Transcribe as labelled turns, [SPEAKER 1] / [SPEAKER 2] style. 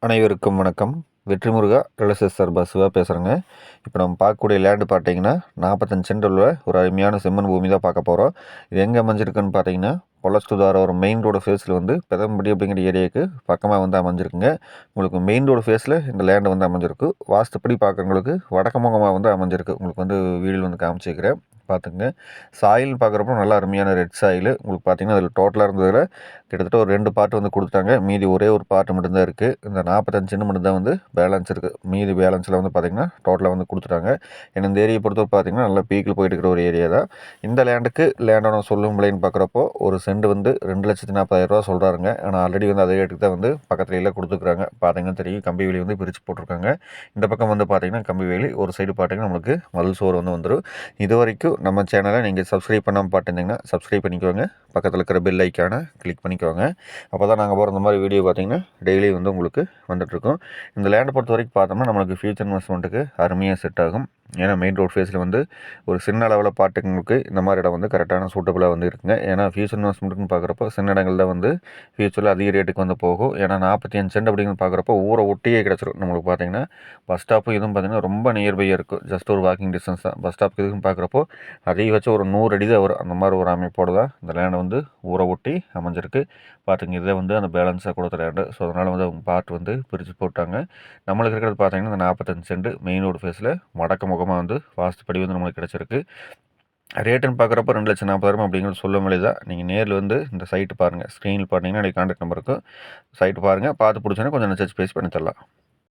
[SPEAKER 1] அனைவருக்கும் வணக்கம். வெற்றிமுருகா real estate சார்பா சிவா பேசுகிறேங்க. இப்போ நம்ம பார்க்கக்கூடிய லேண்டு பார்த்தீங்கன்னா 45 சென்ட் உள்ள ஒரு அருமையான செம்மண் பூமி தான் பார்க்க போகிறோம். இது எங்கே அமைஞ்சிருக்குன்னு பார்த்தீங்கன்னா பொலஸ்டுதார ஒரு மெயின் ரோடு ஃபேஸில் வந்து பெதம்படி அப்படிங்கிற ஏரியாவுக்கு பக்கமாக வந்து அமைஞ்சிருக்குங்க. உங்களுக்கு மெயின் ரோடு ஃபேஸில் இந்த லேண்டு வந்து அமைஞ்சிருக்கு. வாஸ்துப்படி பார்க்குறவங்களுக்கு வடக்கு முகமாக வந்து அமைஞ்சிருக்கு. உங்களுக்கு வந்து வீடியோவில் வந்து காமிச்சிக்கிறேன் பார்த்துங்க. சாயில்னு பார்க்குறப்போ நல்லா அருமையான ரெட் சாயில். உங்களுக்கு பார்த்தீங்கன்னா அதில் டோட்டலாக இருந்ததில் கிட்டத்தட்ட ஒரு 2 பார்ட் வந்து கொடுத்துட்டாங்க. மீதி ஒரே ஒரு பார்ட் மட்டும்தான் இருக்குது. இந்த 45 சென்ட் மட்டும் தான் வந்து பேலன்ஸ் இருக்குது. மீதி பேலன்ஸில் வந்து பார்த்திங்கன்னா டோட்டலாக வந்து கொடுத்துட்டாங்க. ஏன்னா இந்த ஏரியை பொறுத்தவரை பார்த்திங்கன்னா நல்லா பீக்கில் போயிட்டு இருக்கிற ஒரு ஏரியா தான். இந்த லேண்டுக்கு லேண்டோட சொல்லும் விலைன்னு பார்க்குறப்போ ஒரு சென்ட் வந்து 2,40,000 சொல்கிறாருங்க. ஆனால் ஆல்ரெடி வந்து அதே ரேட்டுக்கு தான் வந்து பக்கத்துல எல்லாம் கொடுத்துருக்குறாங்க. பார்த்தீங்கன்னா தெரியும், கம்பி வேலி வந்து பிரித்து போட்டிருக்காங்க. இந்த பக்கம் வந்து பார்த்திங்கன்னா கம்பி வேலி, ஒரு சைடு பார்த்திங்கன்னா நம்மளுக்கு மதில் சோறு வந்து வந்துடும். இது வரைக்கும் நம்ம சேனலை நீங்கள் சப்ஸ்கிரைப் பண்ணாமல் பார்த்துருந்தீங்கன்னா சப்ஸ்கிரைப் பண்ணிக்கோங்க. பக்கத்தில் இருக்கிற பெல் ஐக்கானை கிளிக் பண்ணிக்கோங்க. அப்போ தான் நாங்கள் போகிற இந்த மாதிரி வீடியோ பார்த்திங்கன்னா டெய்லி வந்து உங்களுக்கு வந்துட்டுருக்கோம். இந்த லேண்டை பொறுத்த வரைக்கும் பார்த்தோம்னா நம்மளுக்கு ஃபியூச்சர் இன்வெஸ்ட்மெண்ட்டுக்கு அருமையாக செட் ஆகும். ஏன்னா மெயின் ரோட் ஃபேஸில் வந்து ஒரு சின்ன அளவில் பாட்டுங்களுக்கு இந்த மாதிரி இடம் வந்து கரெக்டான சூட்டபுளாக வந்து இருக்குங்க. ஏன்னா ஃபியூச்சர் இன்வெஸ்ட்மெண்ட்டுன்னு பார்க்குறப்போ சின்ன இடங்கள் தான் வந்து ஃபியூச்சரில் அதிக ரேட்டுக்கு வந்து போகும். ஏன்னா 45 சென்ட் அப்படிங்கிறது பார்க்குறப்போ ஊரை ஒட்டியே கிடச்சிரும். நம்மளுக்கு பார்த்திங்கன்னா பஸ் ஸ்டாப்பு இதுவும் பார்த்திங்கன்னா ரொம்ப நியர்பையாக இருக்கும். ஜஸ்ட் ஒரு வாக்கிங் டிஸ்டன்ஸ் தான். பஸ் ஸ்டாப்புக்கு இதுன்னு பார்க்குறப்போ அதிகபட்சம் ஒரு 100 அடி தான் வரும். அந்த மாதிரி ஒரு அமைப்போடு தான் இந்த லேண்டை வந்து ஊரை ஒட்டி அமைஞ்சிருக்கு. பார்த்துங்க, இதை வந்து அந்த பேலன்ஸாக கொடுத்த லேண்டு. ஸோ அதனால் வந்து அவங்க பார்ட் வந்து பிரித்து போட்டாங்க. நம்மளுக்கு இருக்கிறது பார்த்திங்கன்னா இந்த 45 சென்ட் மெயின் ரோடு ஃபேஸில் வடக்கு முகமாக வந்து வாஸ்துப்படி வந்து நம்மளுக்கு கிடச்சிருக்கு. ரேட்டுன்னு பார்க்குறப்போ 2,40,000 அப்படிங்கிறது சொல்லும் விலை தான். நீங்கள் நேரில் வந்து இந்த சைட்டு பாருங்கள். ஸ்க்ரீனில் பார்த்தீங்கன்னா என்னுடைய கான்டாக்ட் நம்பருக்கு சைட்டு பாருங்கள். பார்த்து பிடிச்சோன்னா கொஞ்சம் நச்சரிச்சு பேசி பண்ணி தரலாம்.